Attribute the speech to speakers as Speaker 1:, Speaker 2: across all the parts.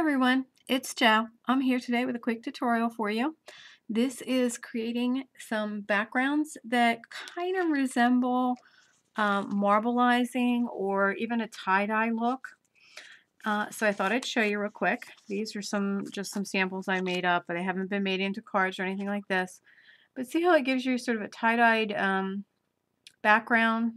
Speaker 1: everyone, it's Jo. I'm here today with a quick tutorial for you. This is creating some backgrounds that kind of resemble marbleizing or even a tie-dye look. So I thought I'd show you real quick. These are just some samples I made up, but they haven't been made into cards or anything like this. But see how it gives you sort of a tie-dyed background,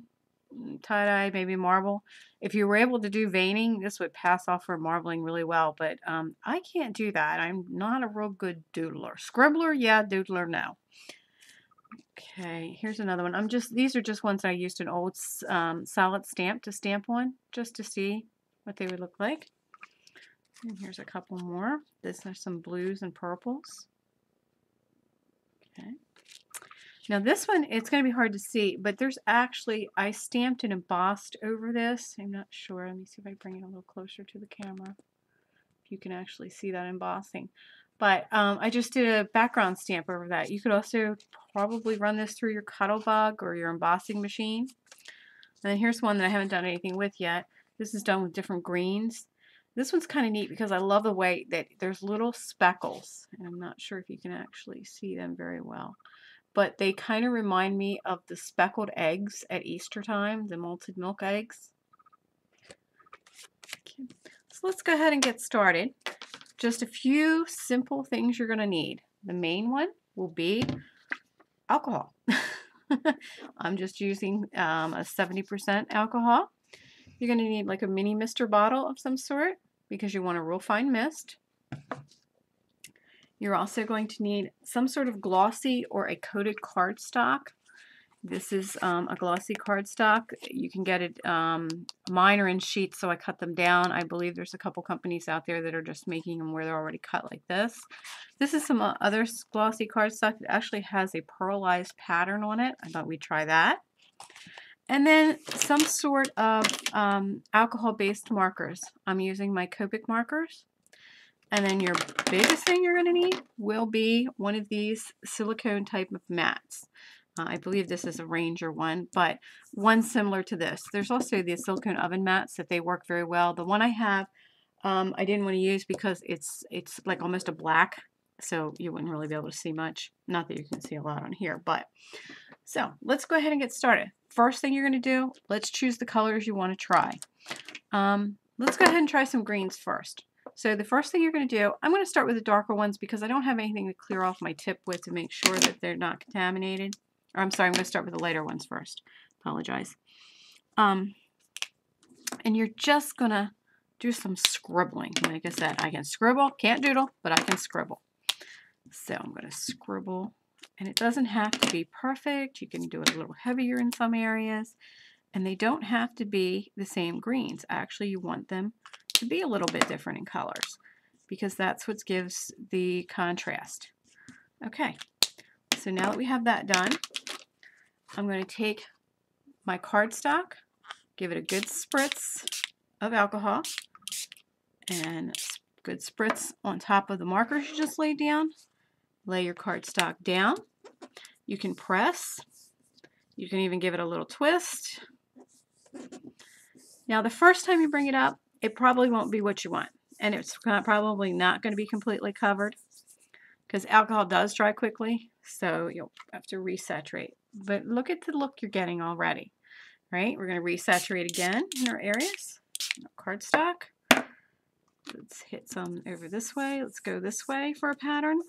Speaker 1: tie-dye, maybe marble. If you were able to do veining, this would pass off for marbling really well, but I can't do that. I'm not a real good doodler. Scribbler, yeah, doodler, no. Okay, here's another one. These are just ones I used an old solid stamp to stamp on, just to see what they would look like. And here's a couple more. These are some blues and purples. Okay. Now this one, it's going to be hard to see, but there's actually, I stamped and embossed over this. I'm not sure. Let me see if I bring it a little closer to the camera. If you can actually see that embossing. But I just did a background stamp over that. You could also probably run this through your Cuttlebug or your embossing machine. And then here's one that I haven't done anything with yet. This is done with different greens. This one's kind of neat because I love the way that there's little speckles. And I'm not sure if you can actually see them very well. But they kind of remind me of the speckled eggs at Easter time, the malted milk eggs. Okay. So let's go ahead and get started. Just a few simple things you're going to need. The main one will be alcohol. I'm just using a 70% alcohol. You're going to need like a mini mister bottle of some sort because you want a real fine mist. You're also going to need some sort of glossy or a coated cardstock. This is a glossy cardstock. You can get it, mine are in sheets, so I cut them down. I believe there's a couple companies out there that are just making them where they're already cut like this. This is some other glossy cardstock that actually has a pearlized pattern on it. I thought we'd try that. And then some sort of alcohol-based markers. I'm using my Copic markers. And then your biggest thing you're going to need will be one of these silicone type of mats. I believe this is a Ranger one, but one similar to this. There's also the silicone oven mats that they work very well. The one I have, I didn't want to use because it's like almost a black, so you wouldn't really be able to see much. Not that you can see a lot on here, but so let's go ahead and get started. First thing you're going to do, let's choose the colors you want to try. Let's go ahead and try some greens first. So the first thing you're going to do, I'm going to start with the darker ones because I don't have anything to clear off my tip with to make sure that they're not contaminated. Or I'm sorry, I'm going to start with the lighter ones first. Apologize. And you're just going to do some scribbling. Like I said, I can scribble, can't doodle, but I can scribble. So I'm going to scribble. And it doesn't have to be perfect. You can do it a little heavier in some areas. And they don't have to be the same greens. Actually, you want them to be a little bit different in colors because that's what gives the contrast. Okay, so now that we have that done, I'm going to take my cardstock, give it a good spritz of alcohol, and good spritz on top of the markers you just laid down. Lay your cardstock down. You can press. You can even give it a little twist. Now the first time you bring it up, it probably won't be what you want. And it's probably not going to be completely covered because alcohol does dry quickly. So you'll have to resaturate. But look at the look you're getting already. Right? We're going to resaturate again in our areas. Cardstock. Let's hit some over this way. Let's go this way for a pattern.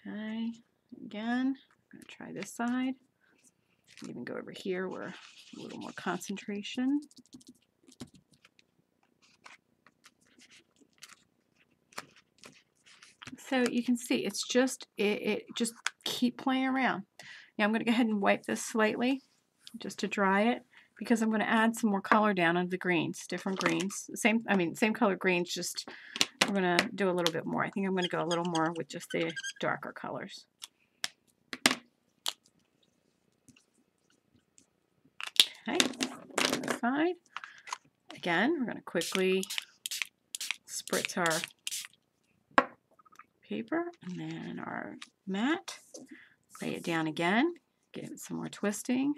Speaker 1: Okay. Again, I'm going to try this side. Even go over here where a little more concentration. So you can see it's just, it just keep playing around. Now I'm going to go ahead and wipe this slightly just to dry it because I'm going to add some more color down on the greens, different greens. Same color greens, just I'm going to do a little bit more. I think I'm going to go a little more with just the darker colors. Okay, on the side. Again, we're going to quickly spritz our paper and then our mat. Lay it down again. Give it some more twisting.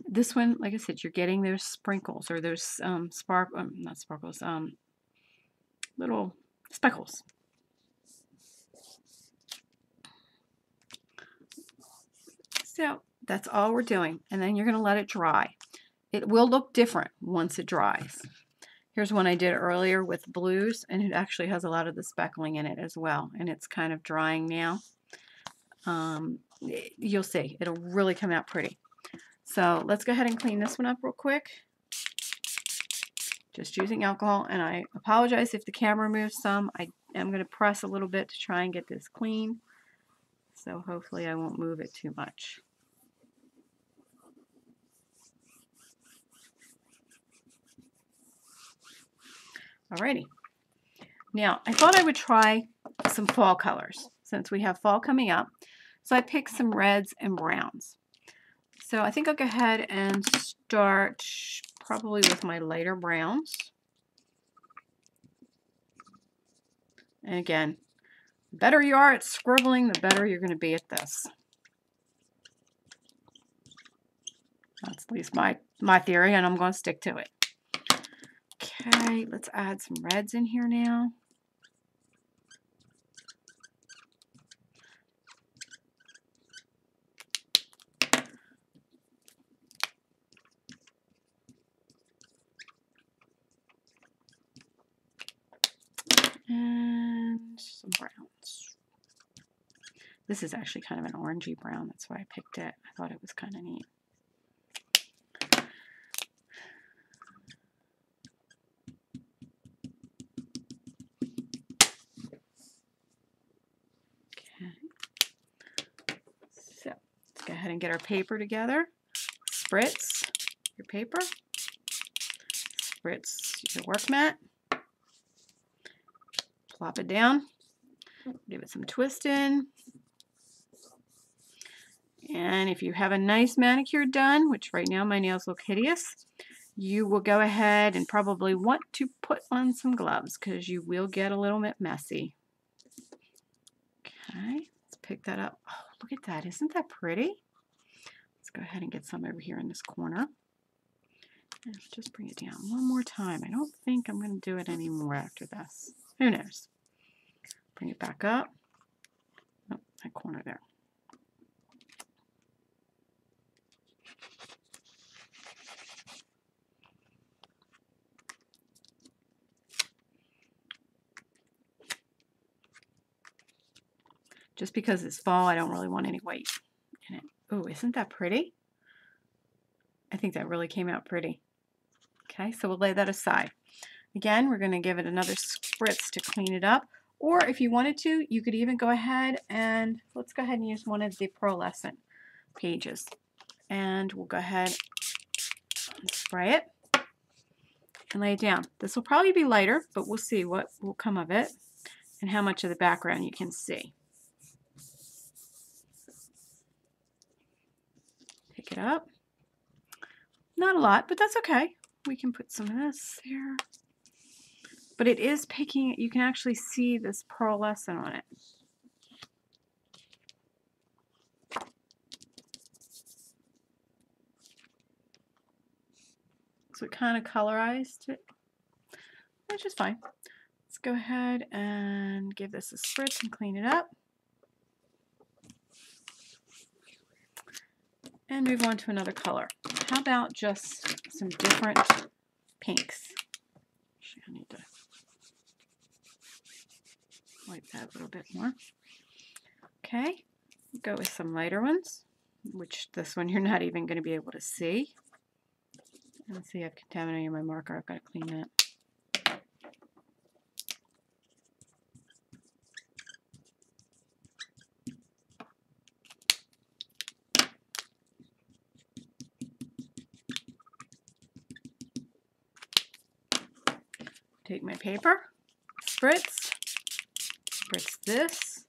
Speaker 1: this one, like I said, you're getting those sprinkles or those not sparkles, little speckles. So that's all we're doing. And then you're going to let it dry. It will look different once it dries. Here's one I did earlier with blues, and it actually has a lot of the speckling in it as well. And it's kind of drying now. You'll see. It'll really come out pretty. So let's go ahead and clean this one up real quick. Just using alcohol, and I apologize if the camera moves some. I am going to press a little bit to try and get this clean. So hopefully I won't move it too much. Alrighty. Now, I thought I would try some fall colors since we have fall coming up. So I picked some reds and browns. So I think I'll go ahead and start probably with my lighter browns. And again, the better you are at scribbling, the better you're going to be at this. That's at least my theory, and I'm going to stick to it. Okay, let's add some reds in here now. And some browns. This is actually kind of an orangey brown, that's why I picked it. I thought it was kind of neat. Go ahead and get our paper together. Spritz your paper. Spritz your work mat. Plop it down. Give it some twist in. And if you have a nice manicure done, which right now my nails look hideous, you will go ahead and probably want to put on some gloves because you will get a little bit messy. Okay, let's pick that up. Oh, look at that. Isn't that pretty? Let's go ahead and get some over here in this corner. And just bring it down one more time. I don't think I'm going to do it anymore after this. Who knows? Bring it back up. Oh, that corner there. Just because it's fall, I don't really want any white in it. Oh, isn't that pretty? I think that really came out pretty. Okay, so we'll lay that aside. Again, we're going to give it another spritz to clean it up. Or if you wanted to, you could even go ahead and, let's go ahead and use one of the pearlescent pages. And we'll go ahead and spray it and lay it down. This will probably be lighter, but we'll see what will come of it and how much of the background you can see. Pick it up. Not a lot, but that's okay. We can put some of this here. But it is picking, you can actually see this pearlescent on it. So it kind of colorized it, which is fine. Let's go ahead and give this a spritz and clean it up. And move on to another color. How about just some different pinks? Actually, I need to wipe that a little bit more. Okay, go with some lighter ones, which this one you're not even going to be able to see. Let's see, I've contaminated my marker. I've got to clean that. Take my paper, spritz this,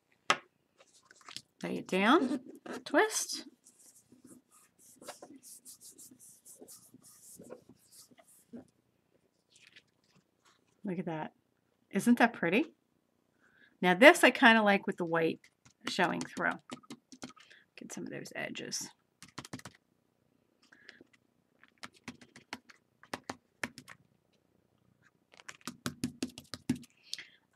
Speaker 1: lay it down, twist. Look at that. Isn't that pretty? Now this I kind of like with the white showing through. Get some of those edges.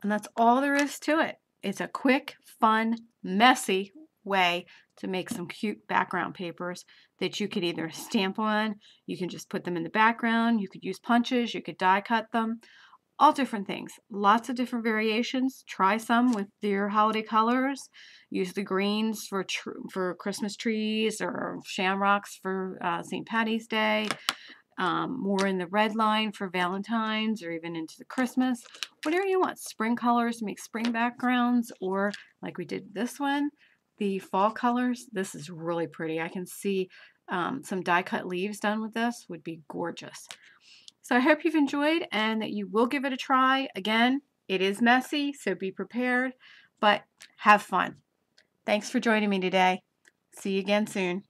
Speaker 1: And that's all there is to it. It's a quick, fun, messy way to make some cute background papers that you could either stamp on, you can just put them in the background, you could use punches, you could die cut them, all different things. Lots of different variations. Try some with your holiday colors. Use the greens for Christmas trees or shamrocks for St. Patty's Day. More in the red line for Valentine's or even into the Christmas. Whatever you want. Spring colors, make spring backgrounds, or like we did this one, the fall colors. This is really pretty. I can see some die cut leaves done with this would be gorgeous. So I hope you've enjoyed and that you will give it a try. Again, it is messy, so be prepared, but have fun. Thanks for joining me today. See you again soon.